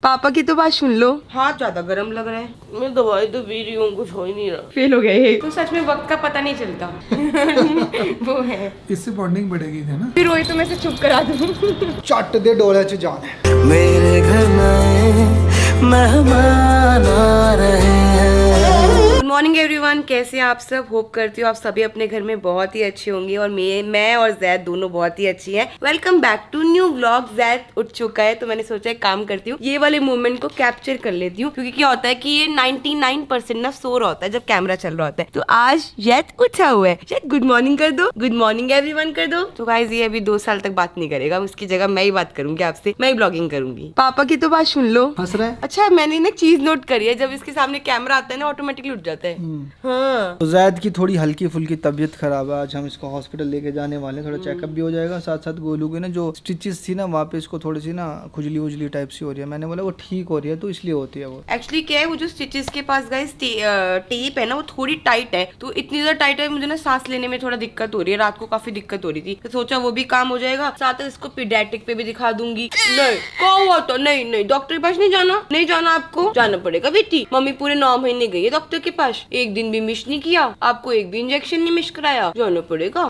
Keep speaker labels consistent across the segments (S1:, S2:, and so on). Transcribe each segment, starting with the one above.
S1: पापा की तो बात सुन लो। हाथ ज्यादा गर्म लग रहा है।
S2: मैं दवाई तो पी रही हूँ, कुछ हो ही नहीं रहा।
S1: फेल हो गए तो सच में वक्त का पता नहीं चलता। वो है,
S3: इससे बॉन्डिंग बढ़ेगी ना।
S1: फिर वही तो मैं से चुप करा दूँ।
S3: चट दे डोले च जान।
S2: मेरे घर में मेहमान आ रहे हैं।
S1: गुड मॉर्निंग एवरीवन, कैसे हैं आप सब। होप करती हूँ आप सभी अपने घर में बहुत ही अच्छे होंगे और मैं और जैद दोनों बहुत ही अच्छी हैं। Welcome back to new vlog. Zaid उठ चुका है तो मैंने सोचा एक काम करती हूँ, ये वाले मोमेंट को कैप्चर कर लेती हूँ, क्योंकि क्या होता है कि ये 99% ना सो रहा होता है जब कैमरा चल रहा होता है। तो आज जैद उठा हुआ है। जैद गुड मॉर्निंग कर दो, गुड मॉर्निंग एवरीवन कर दो। तो गाइस ये अभी 2 साल तक बात नहीं करेगा, उसकी जगह मैं ही बात करूंगी आपसे, मैं ही ब्लॉगिंग करूंगी। पापा की तो बात सुन लो।
S3: हंस रहा है।
S1: अच्छा, मैंने ना चीज नोट करी है, जब इसके सामने कैमरा आता है ना ऑटोमेटिकली उठ जाता है। हाँ।
S3: तो जैद की थोड़ी हल्की फुल्की तबीयत खराब है, आज हम इसको हॉस्पिटल लेके जाने वाले हैं। थोड़ा चेकअप भी हो जाएगा, साथ साथ गोलू की ना जो स्टिचेस थी ना वहाँ पे इसको थोड़ी सी ना खुजली उजली टाइप सी हो रही है। मैंने बोला वो ठीक हो रही है तो इसलिए होती है वो।
S1: एक्चुअली क्या है, वो जो स्टिचेस के पास गाइस टेप है ना वो थोड़ी टाइट है, तो इतनी ज्यादा टाइट है मुझे ना सांस लेने में थोड़ा दिक्कत हो रही है। रात को काफी दिक्कत हो रही थी, तो सोचा वो भी काम हो जाएगा, साथ ही इसको पीडियाट्रिक पे भी दिखा दूंगी। नहीं क्या हुआ तो नहीं डॉक्टर के पास नहीं जाना, नहीं जाना, आपको जाना पड़ेगा बेटी। मम्मी पूरे 9 महीने गई है डॉक्टर के पास, एक दिन भी मिस नहीं किया, आपको एक भी इंजेक्शन नहीं मिस कराया, जाना पड़ेगा।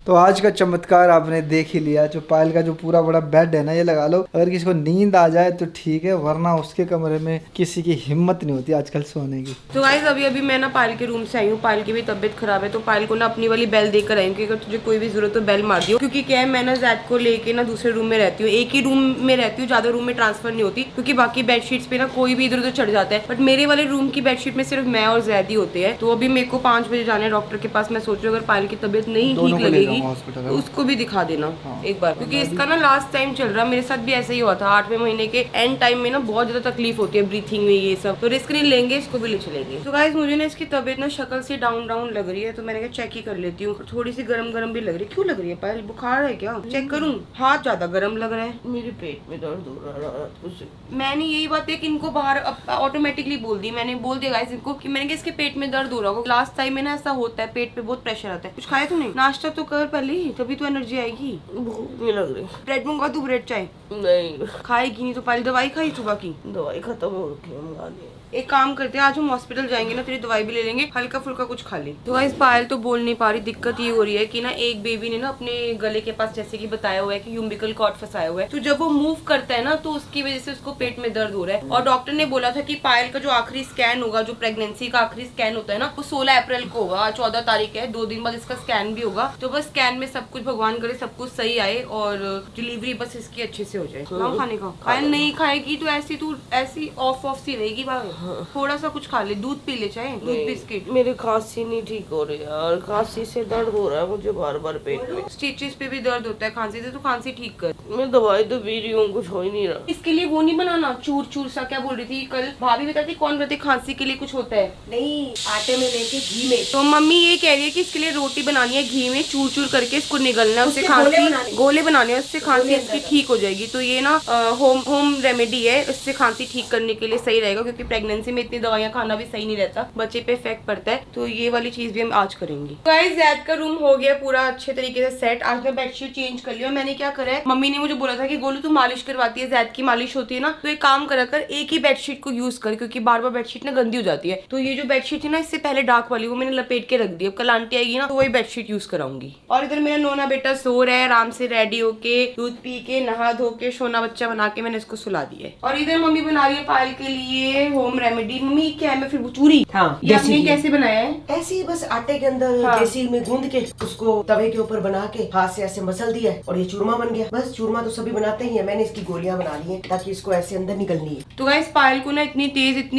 S3: तो आज का चमत्कार आपने देख ही लिया। जो पायल का जो पूरा बड़ा बेड है ना, ये लगा लो, अगर किसी को नींद आ जाए तो ठीक है, वरना उसके कमरे में किसी की हिम्मत नहीं होती आजकल सोने की।
S1: तो गाइस अभी मैं ना पायल के रूम से आई हूँ। पायल की भी तबीयत खराब है, तो पायल को ना अपनी वाली बेल देकर आई हूँ कि अगर तुझे कोई भी जरूरत हो बेल मार दियो। क्योंकि क्या है, मैं ना जैद को लेके ना दूसरे रूम में रहती हूँ, एक ही रूम में रहती हूँ, ज्यादा रूम में ट्रांसफर नहीं होती, क्योंकि बाकी बेडशीट्स पे ना कोई भी इधर उधर चढ़ जाता है। बट मेरे वाले रूम की बेडशीट में सिर्फ मैं और जैद ही होते हैं। तो अभी मेरे को 5 बजे जाना है डॉक्टर के पास। मैं सोच रही हूँ अगर पायल की तबीयत नहीं ठीक लगेगी तो उसको भी दिखा देना एक बार, क्योंकि इसका ना लास्ट टाइम चल रहा, मेरे साथ भी ऐसा ही हुआ था। 8वें महीने के एंड टाइम में ना बहुत ज्यादा तकलीफ होती है ब्रीथिंग में, ये सब, तो रिस्क नहीं लेंगे, इसको भी ले चलेंगे। तो गाइस मुझे ना इसकी तबीयत ना शक्ल से डाउन लग रही है, तो मैंने कहा चेक ही कर लेती हूँ। थोड़ी सी गरम भी लग रही है। क्यों लग रही है पायल, बुखार है क्या? चेक करूँ? हाथ ज्यादा गर्म लग रहा है।
S2: मेरे पेट में दर्द हो रहा है।
S1: मैंने यही बात है कि इनको बाहर ऑटोमेटिकली बोल दी, मैंने बोल दिया गाइस इनको कि मैंने इसके पेट में दर्द हो रहा होगा। लास्ट टाइम में ना ऐसा होता है, पेट पे बहुत प्रेशर आता है। कुछ खाया तो नहीं? नाश्ता तो कर पहले, तभी तो एनर्जी आएगी।
S2: भूख नहीं लग रही।
S1: ब्रेड मंगवा तू, ब्रेड चाय
S2: नहीं
S1: खाएगी नहीं तो पहले दवाई खाई सुबह की?
S2: दवाई खत्म हो रही है, मंगा ली।
S1: एक काम करते हैं, आज हम हॉस्पिटल जाएंगे ना, तेरी दवाई भी ले लेंगे, हल्का फुल्का कुछ खा ले। तो गाइस पायल तो बोल नहीं पा रही। दिक्कत ये हो रही है कि ना एक बेबी ने ना अपने गले के पास जैसे कि बताया हुआ है कि यूम्बिकल कॉर्ड फंसाया हुआ है, तो जब वो मूव करता है ना तो उसकी वजह से उसको पेट में दर्द हो रहा है। और डॉक्टर ने बोला था कि पायल का जो आखिरी स्कैन होगा, जो प्रेगनेंसी का आखिरी स्कैन होता है ना, वो 16 अप्रैल को होगा। आज 14 तारीख है, 2 दिन बाद इसका स्कैन भी होगा। तो बस स्कैन में सब कुछ भगवान करे सब कुछ सही आए और डिलीवरी बस इसकी अच्छे से हो जाए। खाने का पायल नहीं खाएगी तो ऐसी ऑफ सी रहेगी। थोड़ा सा कुछ खा ले, दूध पी ले, चाहे दूध बिस्किट।
S2: मेरी खांसी नहीं ठीक हो रही है और खांसी से दर्द हो रहा है मुझे बार बार पेट में।
S1: स्टिचेस पे भी दर्द होता है खांसी से, तो खांसी ठीक कर।
S2: मैं दवाई तो पी रही हूँ, कुछ हो ही नहीं रहा।
S1: इसके लिए वो नहीं बनाना चूर सा, क्या बोल रही थी कल भाभी बताती, कौन बताती खांसी के लिए कुछ होता है?
S4: नहीं, आटे में लेके घी में।
S1: तो मम्मी ये कह रही है कि इसके लिए रोटी बनानी है, घी में चूर करके इसको निगलना है, उससे खांसी गोले बनाने हैं, उससे खांसी इसकी ठीक हो जाएगी। तो ये ना होम रेमेडी है, इससे खांसी ठीक करने के लिए सही रहेगा, क्योंकि प्रेगनेंसी में इतनी दवाइयाँ खाना भी सही नहीं रहता, बच्चे पे इफेक्ट पड़ता है। तो ये वाली चीज भी हम आज करेंगे। गाइस जैद का रूम हो गया पूरा अच्छे तरीके से सेट। आज मैं बेडशीट चेंज कर लिया। मैंने क्या करा है, मम्मी ने मुझे बोला था कि गोलू तू मालिश करवाती है, जैद की मालिश होती है ना, तो एक काम करा कर, एक ही बेडशीट को यूज कर, क्योंकि बार बार बेडशीट ना गंदी हो जाती है। तो ये जो बेडशीट है ना, इससे पहले डार्क वाली, वो मैंने लपेट के रख दी। अब कल आंटी आएगी ना तो वही बेडशीट यूज कराऊंगी। और इधर मेरा नोना बेटा सो रहा है आराम से, रेडी होके दूध पी के नहा धो के सोना बच्चा बना के मैंने इसको सुला दिया है। और इधर मम्मी बना रही है पायल के लिए होम रेमेडी। मम्मी क्या है, मैं फिर चूरी?
S4: हाँ,
S1: ये आपने कैसे बनाया है?
S4: ऐसे ही बस आटे के अंदर देसी में गूंद के उसको तवे के ऊपर बना के हाथ से ऐसे मसल दिया है और ये चूरमा बन गया। बस चूरमा तो सभी बनाते ही है, मैंने इसकी गोलियां बना ली है ताकि इसको ऐसे अंदर निकलनी है।
S1: तो गाइस पायल को ना इतनी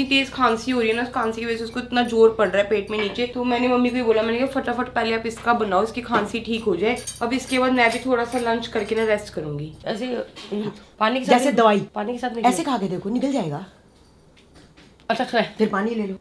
S1: तेज खांसी हो रही है ना, खांसी की वजह से उसको इतना जोर पड़ रहा है पेट में नीचे। तो मैंने मम्मी को ही बोला, मैंने कहा फटाफट पहले आप इसका बनाओ, इसकी खांसी ठीक हो जाए। अब इसके बाद मैं भी थोड़ा सा लंच करके ना रेस्ट करूंगी।
S2: ऐसे पानी के साथ,
S4: जैसे दवाई
S2: पानी के साथ
S4: ऐसे खा के देखो, निकल जाएगा।
S2: अच्छा
S4: फिर पानी ले लो।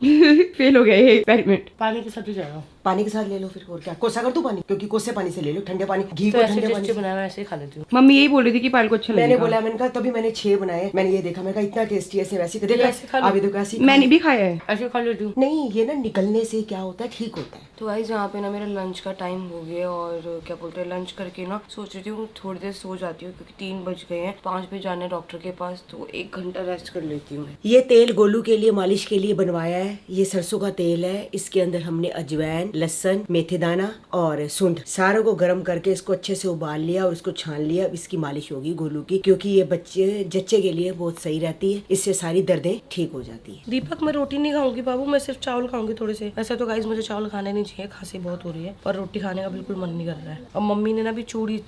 S1: फेल हो गए एक्सपेरिमेंट।
S2: पानी के साथ ही जाएगा।
S4: पानी के साथ ले लो फिर, और क्या कोसा कर दूं पानी, क्योंकि कोसे पानी से ले लो, ठंडे पानी घी
S2: तो
S4: को
S2: ऐसे
S4: ठंडे
S2: टेस्टी
S4: पानी।
S2: बनाया मैं ऐसे ही खा लेती हूँ।
S1: मम्मी यही बोल रही थी कि पायल को अच्छा
S4: मैंने
S1: लगेगा।
S4: बोला, मैंने कहा तभी मैंने 6 बनाए, मैंने ये देखा, मैं कहा इतना टेस्टी ऐसे वैसे देखा,
S2: ऐसे खा लो।
S4: अभी देखो ऐसे
S1: मैंने भी खाया है।
S2: ऐसे खा लेती हूँ।
S4: नहीं, ये ना निकलने से क्या होता है, ठीक होता है।
S1: तो गाइस यहाँ पे ना मेरा लंच का टाइम हो गया और क्या बोलते हैं लंच करके ना सोच रही हूँ थोड़ी देर सो जाती हूँ क्योंकि 3 बज गए हैं, 5 बजे जाना है डॉक्टर के पास, तो 1 घंटा रेस्ट कर लेती हूँ।
S4: ये तेल गोलू के लिए मालिश के लिए बनवाया है, ये सरसों का तेल है, इसके अंदर हमने अजवाइन, लहसुन, मेथी दाना और सूंड सारों को गर्म करके इसको अच्छे से उबाल लिया और इसको छान लिया। अब इसकी मालिश होगी गोलू की, क्योंकि ये जच्चे के लिए बहुत सही रहती है, इससे सारी दर्दें ठीक हो जाती है।
S2: दीपक मैं रोटी नहीं खाऊंगी बाबू, मैं सिर्फ चावल खाऊंगी थोड़े से। वैसे तो गाइस मुझे चावल खाने नहीं चाहिए, खांसी बहुत हो रही है, पर रोटी खाने का बिल्कुल मन नहीं कर रहा है। और मम्मी ने ना भी चूड़ी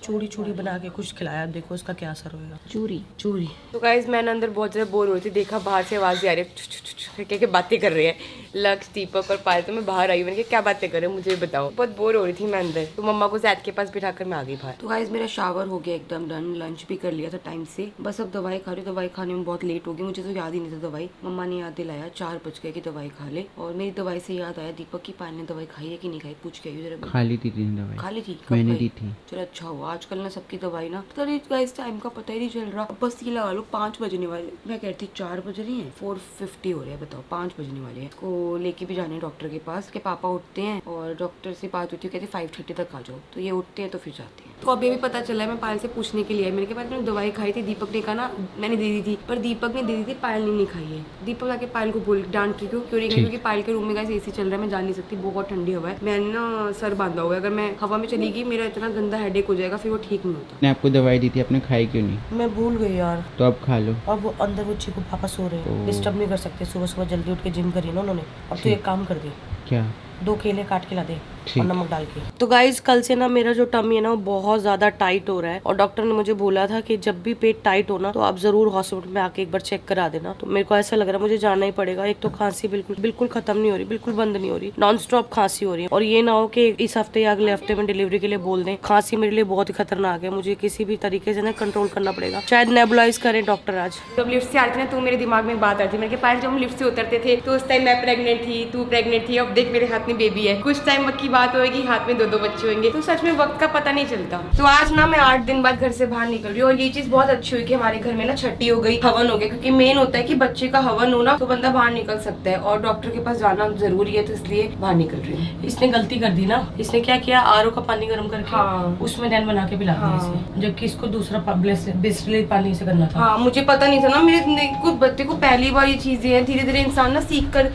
S2: बना के कुछ खिलाया, देखो उसका क्या असर होगा। चूरी।
S1: तो गाइस मैंने अंदर बहुत ज़्यादा बोर हो रही थी, देखा बाहर से आवाज़ आ रही है क्या बातें कर रहे हैं लक्ष्य, दीपक और पायल। तो मैं बाहर आई, मैंने कहा क्या बातें कर रहे हैं मुझे बताओ। बहुत बोर हो रही थी मैं अंदर, तो मम्मा को जैद के पास बिठाकर मैं आ गई बाहर। तो गाइस मेरा शावर हो गया एकदम डन, लंच भी कर लिया था टाइम से, बस अब दवाई खा रही हूँ। दवाई खाने में बहुत लेट हो गई, मुझे तो याद ही नहीं था दवाई, मम्मा ने याद दिलाया 4 बज गए कि दवाई खा ले। और मेरी दवाई से याद आया दीपक की पायल ने दवाई खाई है कि नहीं खाई, पूछ के आई जरा।
S5: खा ली थी 3 दवाई,
S1: खा ली थी, कब
S5: मैंने
S1: खाई?
S5: दी थी।
S1: चलो अच्छा हुआ, आजकल ना सबकी दवाई ना तो गाइस टाइम का पता ही नहीं चल रहा। बस ये लगा लो 5 बजने वाले, मैं कहती 4 बज रही हैं, 4:50 हो रहे हैं, बताओ 5 बजने वाले हैं। को लेके भी जाने डॉक्टर के पास, के पापा उठते हैं और डॉक्टर से बात होती है, कहते 5:30 तक आ जाओ, तो ये उठते हैं तो फिर जाते हैं। तो अभी भी पता चला है, मैं पायल से पूछने के लिए आई, मेरे के पास मैंने दवाई खाई थी, दीपक ने कहा ना मैंने दे दी थी, पर दीपक ने दे दी थी, पायल ने नहीं खाई है। दीपक आके पायल को बोल डांट रही क्यों नहीं खाई, क्योंकि पायल के रूम में गाइस एसी चल रहा है, मैं जा नहीं सकती, बहुत ठंडी हवा है, मैंने ना सर बांधा हुआ है, अगर मैं हवा में चली गई मेरा इतना गंदा हेडेक हो जाएगा, फिर वो ठीक नहीं होता।
S5: मैंने आपको दवाई दी थी, आपने खाई क्यों नहीं?
S2: मैं भूल गई यार।
S5: तो अब खा लो।
S2: अब वो अंदर वो चीकू पापा सो रहे हैं, डिस्टर्ब नहीं कर सकते, सुबह सुबह जल्दी उठ के जिम करी ना उन्होंने। अब तो एक काम कर दे,
S5: क्या?
S2: 2 केले काट के ला दे
S5: ठीक।
S2: और नमक डाल के। तो गाइस कल से ना मेरा जो टमी है ना वो बहुत ज्यादा टाइट हो रहा है, और डॉक्टर ने मुझे बोला था कि जब भी पेट टाइट हो ना तो आप जरूर हॉस्पिटल में आके एक बार चेक करा देना। तो मेरे को ऐसा लग रहा है मुझे जाना ही पड़ेगा। एक तो खांसी बिल्कुल खत्म नहीं हो रही, बिल्कुल बंद नहीं हो रही, नॉन स्टॉप खांसी हो रही है, और ये ना हो कि इस हफ्ते या अगले हफ्ते में डिलीवरी के लिए बोल दें। खांसी मेरे लिए बहुत ही खतरनाक है, मुझे किसी भी तरीके से ना कंट्रोल करना पड़ेगा, शायद नेबुलाइज करें डॉक्टर आज।
S1: जब लिफ्ट से आती ना तो मेरे दिमाग में बात आती, मैंने कहा पायल जब हम लिफ्ट से उतरते थे तो उस टाइम मैं प्रेग्नेंट थी, तू प्रेग्नेंट थी, अब देख मेरे हाथ में बेबी है, कुछ टाइम की बात होगी हाथ में 2-2 बच्चे होंगे, तो सच में वक्त का पता नहीं चलता। तो आज ना मैं 8 दिन बाद घर से बाहर निकल रही हूँ, और ये चीज बहुत अच्छी हुई कि हमारे घर में ना छठी हो गई, हवन हो गया, क्योंकि मेन होता है कि बच्चे का हवन होना तो बंदा बाहर निकल सकता है, और डॉक्टर के पास जाना जरूरी है, तो इसलिए बाहर निकल रही हूँ।
S2: इसने गलती कर दी ना, इसने क्या किया, RO का पानी गर्म करके उसमें नैन बना के पिला दिया इसे, जबकि इसको दूसरा बिस्लरी पानी से करना था।
S1: हाँ मुझे पता नहीं था ना, मेरे को बच्चे को पहली बार ये चीजें हैं, धीरे धीरे इंसान ना सीख कर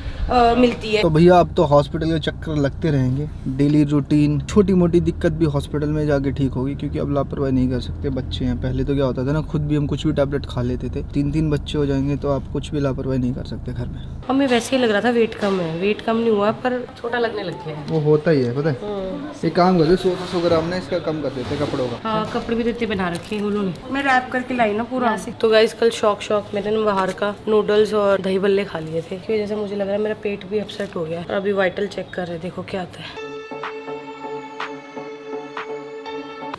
S1: मिलती है।
S3: तो भैया अब तो हॉस्पिटल के चक्कर लगते रहेंगे, डेली रूटीन, छोटी मोटी दिक्कत भी हॉस्पिटल में जाके ठीक होगी, क्योंकि अब लापरवाही नहीं कर सकते, बच्चे हैं। पहले तो क्या होता था ना, खुद भी हम कुछ भी टैबलेट खा लेते थे, 3-3 बच्चे हो जाएंगे तो आप कुछ भी लापरवाही नहीं कर सकते घर में।
S2: हमें वैसे ही लग रहा था वेट कम है, वेट कम नहीं हुआ पर छोटा लगने लग गया है।
S3: वो होता ही है, पता है। एक काम करते 100 ग्राम ना इसका कम कर देते कपड़ों का।
S2: हाँ कपड़े भी देते बना रखे हैं उन्होंने।
S1: मैं रैप करके लाई ना पूरा।
S2: तो गाइस कल शौक मैंने ना बाहर का नूडल्स और दही बल्ले खा लिए थे, क्योंकि जैसे मुझे लग रहा है मेरा पेट भी अपसेट हो गया है, और अभी वाइटल चेक कर रहे हैं, देखो क्या आता है।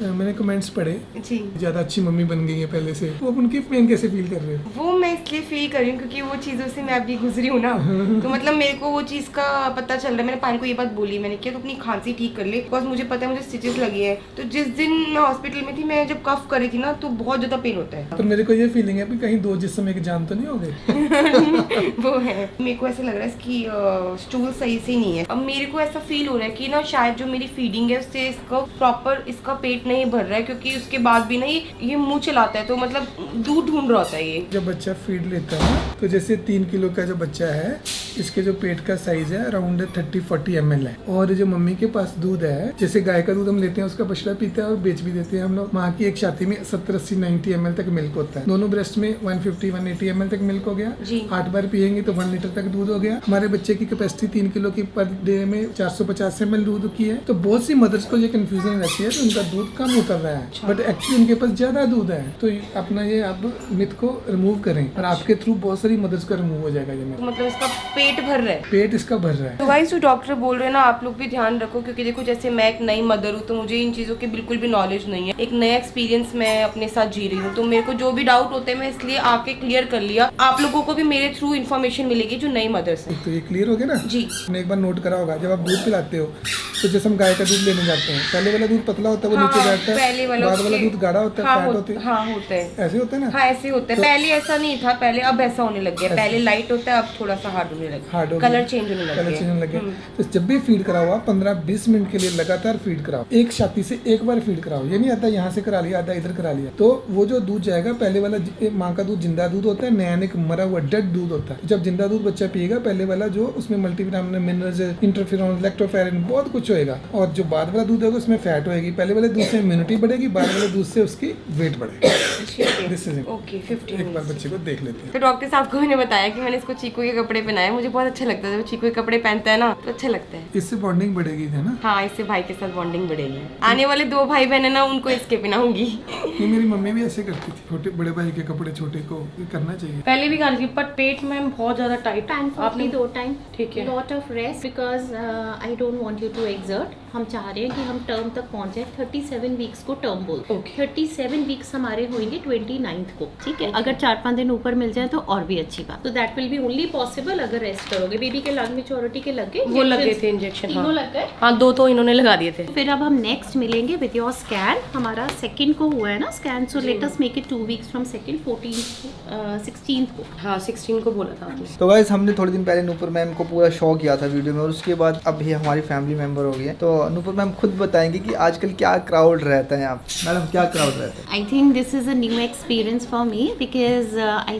S6: मैंने कमेंट्स पढ़े
S1: जी,
S6: ज्यादा अच्छी मम्मी बन गई है पहले से, वो अब उनकी पेन कैसे फील कर रहे हो?
S1: वो मैं इसलिए फील कर रही हूँ क्योंकि वो चीज़ों से मैं अभी गुजरी हूँ ना, तो मतलब मेरे को वो चीज़ का पता चल रहा है। मैंने पायल को ये बात बोली, मैंने किया तो अपनी खांसी ठीक कर ले, बिकॉज मुझे पता है मुझे स्टिचेस लगी है। तो जिस दिन मैं हॉस्पिटल में थी, मैं जब कफ करी थी ना तो बहुत ज़्यादा पेन होता है।
S6: पर मेरे को ये फीलिंग है कि कहीं 2 जिस्म एक जान तो नहीं हो गए।
S1: वो है, मेरे को ऐसा लग रहा है इसकी स्टूल सही से नहीं है। अब मेरे को ऐसा फील हो रहा है कि ना शायद जो मेरी फीडिंग है उससे इसका प्रॉपर इसका पेट नहीं भर रहा है, क्योंकि उसके बाद भी ना ये मुंह चलाता है, तो मतलब दूध ढूंढ रहा होता है ये।
S6: जब बच्चा फीड लेता है ना, तो जैसे 3 किलो का जो बच्चा है, इसके जो पेट का साइज है अराउंड 30-40 ml है, और जो मम्मी के पास दूध है, जैसे गाय का दूध हम लेते हैं उसका बछड़ा पीता है और बेच भी देते हैं हम लोग। माँ की एक छाती में 70-80-90 ml तक मिल्क होता है, दोनों ब्रेस्ट में 150-180 ml तक मिल्क हो गया। 8 बार पियेंगे तो 1 लीटर तक दूध हो गया। हमारे बच्चे की कैपेसिटी 3 किलो की पर डे में 450 ml दूध की है। तो बहुत सी मदर्स को ये कंफ्यूजन रहती है, तो उनका दूध कम उतर रहा है, बट एक्चुअली उनके पास ज्यादा दूध है। तो अपना ये आप मिथ को रिमूव करें, और आपके थ्रू बहुत सारी मदर्स का रिमूव हो जाएगा ये।
S1: मतलब इसका पेट भर रहा है।
S6: पेट इसका भर रहा है।
S1: तो गाइस जो डॉक्टर बोल रहे हैं ना, आप लोग भी ध्यान रखो, क्योंकि देखो जैसे मैं एक नई मदर हूँ, तो मुझे इन चीज़ों की बिल्कुल भी नॉलेज नहीं है। एक नया एक्सपीरियंस मैं अपने साथ जी रही हूँ, तो मेरे को जो भी डाउट होते हैं मैं इसलिए आके क्लियर कर लिया। आप लोगों को भी मेरे थ्रू इन्फॉर्मेशन मिलेगी जो नई मदर्स है।
S6: तो ये क्लियर हो गया ना
S1: जी।
S6: आपने एक बार नोट करा होगा, जब आप दूध पिलाते हो तो जैसे हम गाय का दूध लेने जाते हैं, पहले वाला दूध पतला होता है, वो नीचे बैठता है,
S1: पहले वाला
S6: बाद वाला दूध गाढ़ा होता है, फैट होती है,
S1: हाँ होता है,
S6: ऐसे होता है ना।
S1: हाँ ऐसे होता है। पहले ऐसा नहीं था, पहले अब ऐसा होने लग गया। पहले लाइट होता है, अब थोड़ा सा हार्ड होने लग
S6: हार्ड
S1: गया,
S6: हो
S1: कलर
S6: गया,
S1: चेंज होने लग
S6: कलर
S1: गया।
S6: चेंज होने लगे। तो जब भी फीड कराओ आप 15-20 मिनट के लिए लगातार फीड कराओ, एक छाती से एक बार फीड कराओ। ये नहीं आता यहाँ से करा लिया, आधा इधर करा लिया। तो वो जो दूध जाएगा, पहले वाला माँ का दूध जिंदा दूध होता है, नया मरा हुआ डेड दूध होता है। जब जिंदा दूध बच्चा पिएगा, पहले वाला जो उसमें मल्टीविटामिन, मिनरल्स, इंटरफेरॉन, लैक्टोफेरिन, बहुत कुछ होएगा। और जो बाद वाला दूध होगा उसमें फैट होएगी। पहले वाले दूध से इम्यूनिटी बढ़ेगी, बाद वाले दूध से उसकी वेट बढ़ेगी। दिस इज
S1: ओके 15
S6: एक बार बच्चे को देख लेते हैं।
S1: तो डॉक्टर साहब को मैंने बताया कि मैंने इसको चीकू के कपड़े पहनाए, मुझे बहुत अच्छा लगता है। जब चीकू के कपड़े पहनता है ना तो अच्छा लगता है।
S6: इससे बॉन्डिंग बढ़ेगी है ना।
S1: हाँ, इससे भाई के साथ बॉन्डिंग बढ़ेगी। आने वाले 2 भाई बहन है ना, उनको इसके पहनाऊंगी।
S6: ये मेरी मम्मी भी ऐसे करती थी, छोटे बड़े भाई के कपड़े छोटे को ये करना चाहिए।
S2: पहले भी कर दी, पर पेट में बहुत ज्यादा टाइट।
S7: आपने 2 टाइम,
S2: ठीक है।
S7: Lot of rest because I don't want you to exert. हम चाह रहे हैं कि हम टर्म तक पहुंच जाए। 37 वीक्स को टर्म बोलते हैं। 37 वीक्स हमारे होंगे 29th को, ठीक है। अगर 4-5 दिन ऊपर मिल जाए तो और भी अच्छी बात। तो that will be only possible अगर रेस्ट करोगे। बेबी के लंग मेच्योरिटी के लग गए,
S2: वो लगे थे इंजेक्शन,
S7: तीनों लग गए।
S2: हाँ 2 तो इन्होंने लगा दिए थे।
S7: फिर अब हम नेक्स्ट मिलेंगे विद योर स्कैन। हमारा 2nd को हुआ है ना scan, so let us make it 2 weeks from 2nd 14th 16th को।
S2: हाँ 16 को बोला था आपने।
S3: तो गाइस हमने थोड़े दिन पहले नूपुर मैम को पूरा शो किया था वीडियो में, और उसके बाद अब ये हमारी फैमिली मेंबर हो गई है। तो नूपुर मैम खुद बताएंगे कि आजकल क्या क्राउड रहता है यहाँ पे। मैडम क्या क्राउड रहता है?
S7: I think this is a new experience for me because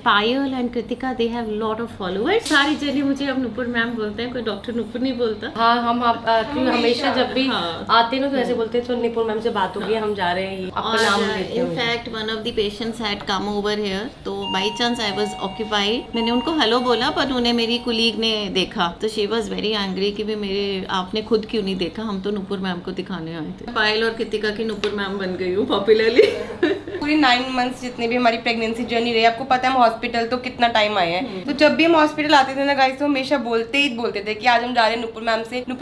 S7: Payal and Kritika they have lot of followers. सारे जने मुझे अब नूपुर मैम बोलते हैं, कोई डॉक्टर नूपुर नहीं बोलता।
S2: हाँ हम हमेशा जब भी आते हैं ना तो ऐसे बोलते हैं, तो निपुण मैम से बात हो गई, हम जा रहे हैं, अपना नाम लेते
S7: in
S2: हैं।
S7: fact one of the patients had come over here, तो by chance I was occupied। मैंने उनको हेलो बोला, पर उन्हें मेरी कुलीग ने देखा, तो she was very angry कि भी मेरे आपने खुद क्यों नहीं देखा, हम तो नूपुर मैम को दिखाने आए थे। पायल और कृतिका की नूपुर मैम बन गई हूँ पॉपुलरली।
S1: पूरी 9 मंथ्स जितने भी हमारी प्रेगनेंसी जर्नी रही, आपको पता है हम हॉस्पिटल तो कितना टाइम आए हैं। तो जब भी हम हॉस्पिटल आते थे ना गाइस, तो हमेशा बोलते थे कि आज हम जा रहे हैं नुपुर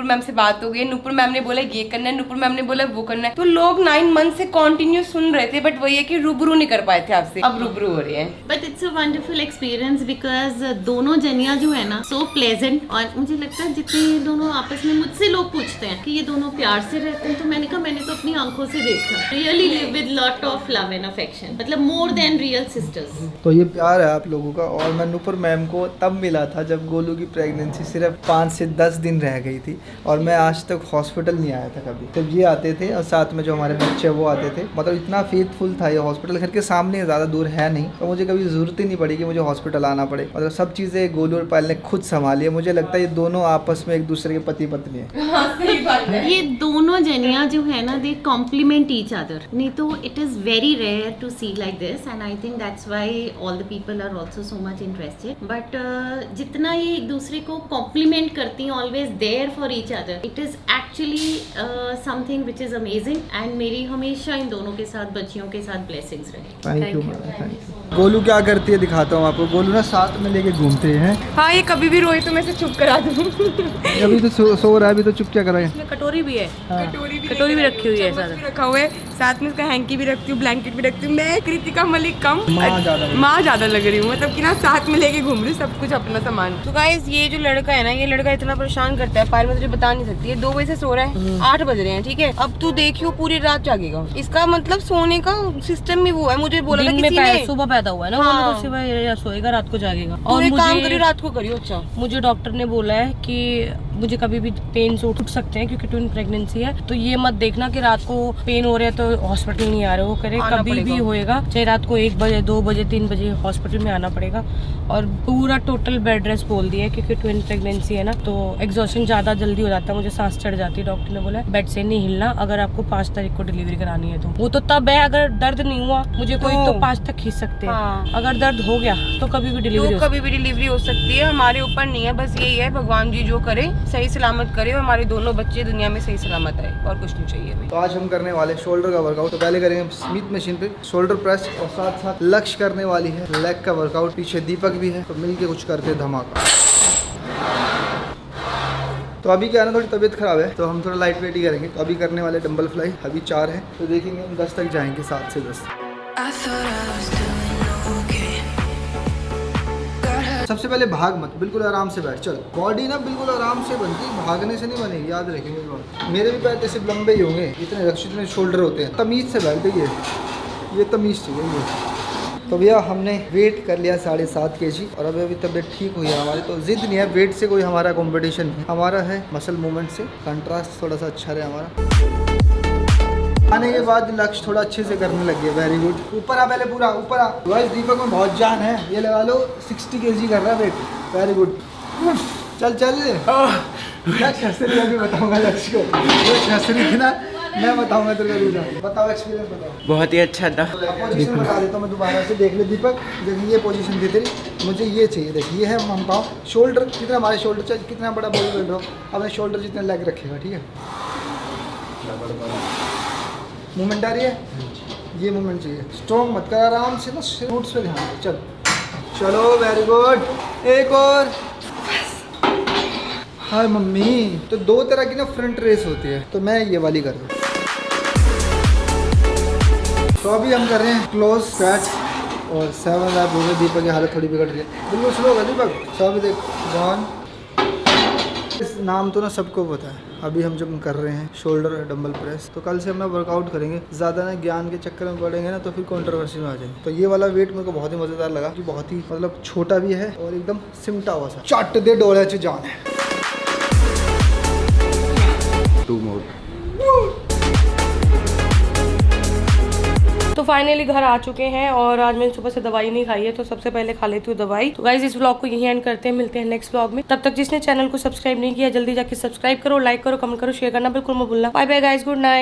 S1: मैम से बात हो गई, नुपुर मैम ने बोला ये करना है, नुपुर मैम ने बोला वो करना है। तो लोग 9 मंथ से कंटिन्यू सुन रहे थे, बट वही है कि रूबरू नहीं कर पाए थे आपसे, अब रूबरू हो रहे हैं।
S7: But it's a wonderful experience because दोनों जनिया जो है ना सो प्लेजेंट। और मुझे लगता है जितने दोनों आपस में, मुझसे लोग पूछते हैं कि ये दोनों प्यार से रहते हैं, तो मैंने कहा मैंने तो अपनी आंखों से देखा। Really live with lot of love and affection, मतलब मोर देन रियल सिस्टर्स।
S3: तो ये प्यार है आप लोगों का। और मैं नूपुर मैम को तब मिला था जब गोलू की प्रेगनेंसी सिर्फ 5 से 10 दिन रह गई थी, और मैं आज तक हॉस्पिटल नहीं आया था कभी। तब ये आते थे और साथ में जो हमारे बच्चे वो आते थे। मतलब इतना फेथफुल था ये हॉस्पिटल, घर के सामने ज़्यादा दूर है नहीं, तो मुझे कभी ज़रूरत ही नहीं पड़ी कि मुझे हॉस्पिटल आना पड़े। मतलब सब चीज़ें गोलू और पायल ने खुद संभाली है। मुझे लगता है ये दोनों आपस में एक दूसरे के पति पत्नी है।
S7: ये दोनों जनिया जो है ना दे कॉम्प्लीमेंट ईच अदर, नहीं तो it is very rare to see like this, and I think that's why all the people are also so much interested. But जितना ये एक दूसरे को कॉम्प्लीमेंट करती हैं, always there for each other, it is actually something which is amazing. And मेरी हमेशा इन दोनों के साथ, बच्चियों के साथ ब्लेसिंग्स रहे।
S3: Thank you madam, thank you. Golu क्या करती है दिखाता हूँ आपको। गोलू ना साथ में लेके घूमते हैं।
S1: हाँ, ये कभी भी रोए तो मैं इसे चुप करा दूँ।
S3: अभी तो सो रहा है, अभी तो चुप क्या कराए।
S2: इसमें कटोरी भी है,
S1: कटोरी भी
S2: रखी हुई है,
S1: चम्मच भी रखा हुआ है, साथ में उसका हैंकी भी रखती हूँ, ब्लैंकेट भी रखती हूँ। मैं कृतिका मलिक कम माँ ज्यादा लग रही हूँ, मतलब कि ना साथ में लेके घूम रही हूँ सब कुछ अपना सामान। तो गाइस ये जो लड़का है ना, ये लड़का इतना परेशान करता है, पायल में तुझे बता नहीं सकती है। 2 बजे से सो रहा है, 8 बज रहे हैं, ठीक है। अब तू देखियो पूरी रात जागेगा। इसका मतलब सोने का सिस्टम भी वो है। मुझे बोला था किसी ने,
S2: सुबह पैदा हुआ है ना,
S1: हाँ।
S2: वो तो सुबह सोएगा, रात को जागेगा।
S1: और काम करियो, रात को करियो। अच्छा,
S2: मुझे डॉक्टर ने बोला है कि मुझे कभी भी पेन उठ सकते हैं क्योंकि ट्विन प्रेगनेंसी है, तो ये मत देखना कि रात को पेन हो रहा है तो हॉस्पिटल नहीं आ रहे हो, करे कभी भी होएगा, चाहे रात को 1 बजे 2 बजे 3 बजे हॉस्पिटल में आना पड़ेगा। और पूरा टोटल बेड रेस्ट बोल दिया है क्योंकि ट्विन प्रेगनेंसी है ना, तो एग्जॉशन ज्यादा जल्दी हो जाता है, मुझे सांस चढ़ जाती है। डॉक्टर ने बोला बेड से नहीं हिलना अगर आपको 5 तारीख को डिलीवरी करानी है। तो वो तो तब है, अगर दर्द नहीं हुआ मुझे कोई तो 5 तक खींच सकते हैं।
S1: हाँ।
S2: अगर दर्द हो गया तो कभी भी डिलीवरी
S1: हो सकती है। हमारे ऊपर नहीं है, बस यही है भगवान जी जो करे सही सलामत करे और हमारे दोनों बच्चे दुनिया में सही सलामत आए, और कुछ नहीं चाहिए हमें।
S3: तो आज हम करने वाले शोल्डर का वर्कआउट। तो पहले करेंगे स्मिथ मशीन पे शोल्डर प्रेस, और साथ साथ लक्ष्य करने वाली है लेग का वर्कआउट। पीछे दीपक भी है, तो मिलके कुछ करते हैं धमाका। तो अभी क्या है ना, थोड़ी तबीयत खराब है तो हम थोड़ा लाइट वेट ही करेंगे। तो अभी करने वाले डंबल फ्लाई, अभी 4 है तो देखेंगे हम 10 तक जाएंगे, 7 से 10। सबसे पहले भाग मत, बिल्कुल आराम से बैठ। चल, बॉडी ना बिल्कुल आराम से बनती, भागने से नहीं बनेगी, याद रखेंगे। मेरे भी पैर ऐसे लंबे ही होंगे, इतने रक्ष इतने शोल्डर होते हैं। तमीज़ से बैठ गई है, ये तमीज़ चाहिए ये। तो भैया हमने वेट कर लिया 7.5 kg और अभी तबीयत ठीक हुई है हमारी। तो जिद नहीं है, वेट से कोई हमारा कंपटीशन नहीं, हमारा है मसल मूवमेंट से। कंट्रास्ट थोड़ा सा अच्छा रहे हमारा। आने के बाद लक्ष्य थोड़ा अच्छे से करने लग गया। वेरी गुड, ऊपर आ, पहले पूरा ऊपर आ। गाइस दीपक में बहुत जान है, ये लगा लो 60 kg कर रहा है वेट। वेरी गुड, चल चल। क्या छसरी अभी बताऊंगा लक्ष्य को, वो छसरी थी ना, मैं बताऊंगा तेरे को दूसरा। बताओ एक्सपीरियंस बताओ।
S5: बहुत ही अच्छा था।
S3: पोजीशन बता देता हूँ मैं दोबारा से, देख ले दीपक। देख ये पोजीशन थी तेरी, मुझे ये चाहिए। देख ये है हम पाओ, शोल्डर कितना, हमारे शोल्डर चाहे कितना बड़ा बॉडी बिल्डर हो, अपने शोल्डर जितने लेग रखेगा, ठीक है। मूवमेंट आ रही है, ये मूवमेंट चाहिए। स्ट्रॉन्ग मत कर, आराम से ना रूट्स पे ध्यान दे। चल चलो, वेरी गुड, एक और। हाय मम्मी। तो 2 तरह की ना फ्रंट रेस होती है, तो मैं ये वाली कर रहा हूँ। तो अभी हम कर रहे हैं क्लोज स्क्वैट्स और 7 रैप हो गए। दीपक की हालत थोड़ी बिगड़ रही है, बिल्कुल स्लो होगा दीपक। तो अभी देख 1, इस नाम तो ना सबको पता है। अभी हम जब कर रहे हैं शोल्डर डंबल प्रेस, तो कल से हम ना वर्कआउट करेंगे। ज़्यादा ना ज्ञान के चक्कर में पड़ेंगे ना तो फिर कंट्रोवर्सी में आ जाएंगे। तो ये वाला वेट मेरे को बहुत ही मज़ेदार लगा, कि बहुत ही मतलब छोटा भी है और एकदम सिमटा हुआ सा। चट दे डोले च जान है।
S5: 2 more।
S2: तो फाइनली घर आ चुके हैं और आज मैंने सुबह से दवाई नहीं खाई है, तो सबसे पहले खा लेती हूँ दवाई। तो गाइज इस व्लॉग को यहीं एंड करते हैं, मिलते हैं नेक्स्ट व्लॉग में। तब तक जिसने चैनल को सब्सक्राइब नहीं किया जल्दी जाके सब्सक्राइब करो, लाइक करो, कमेंट करो, शेयर करना बिल्कुल मत भूलना। Bye bye guys, good night.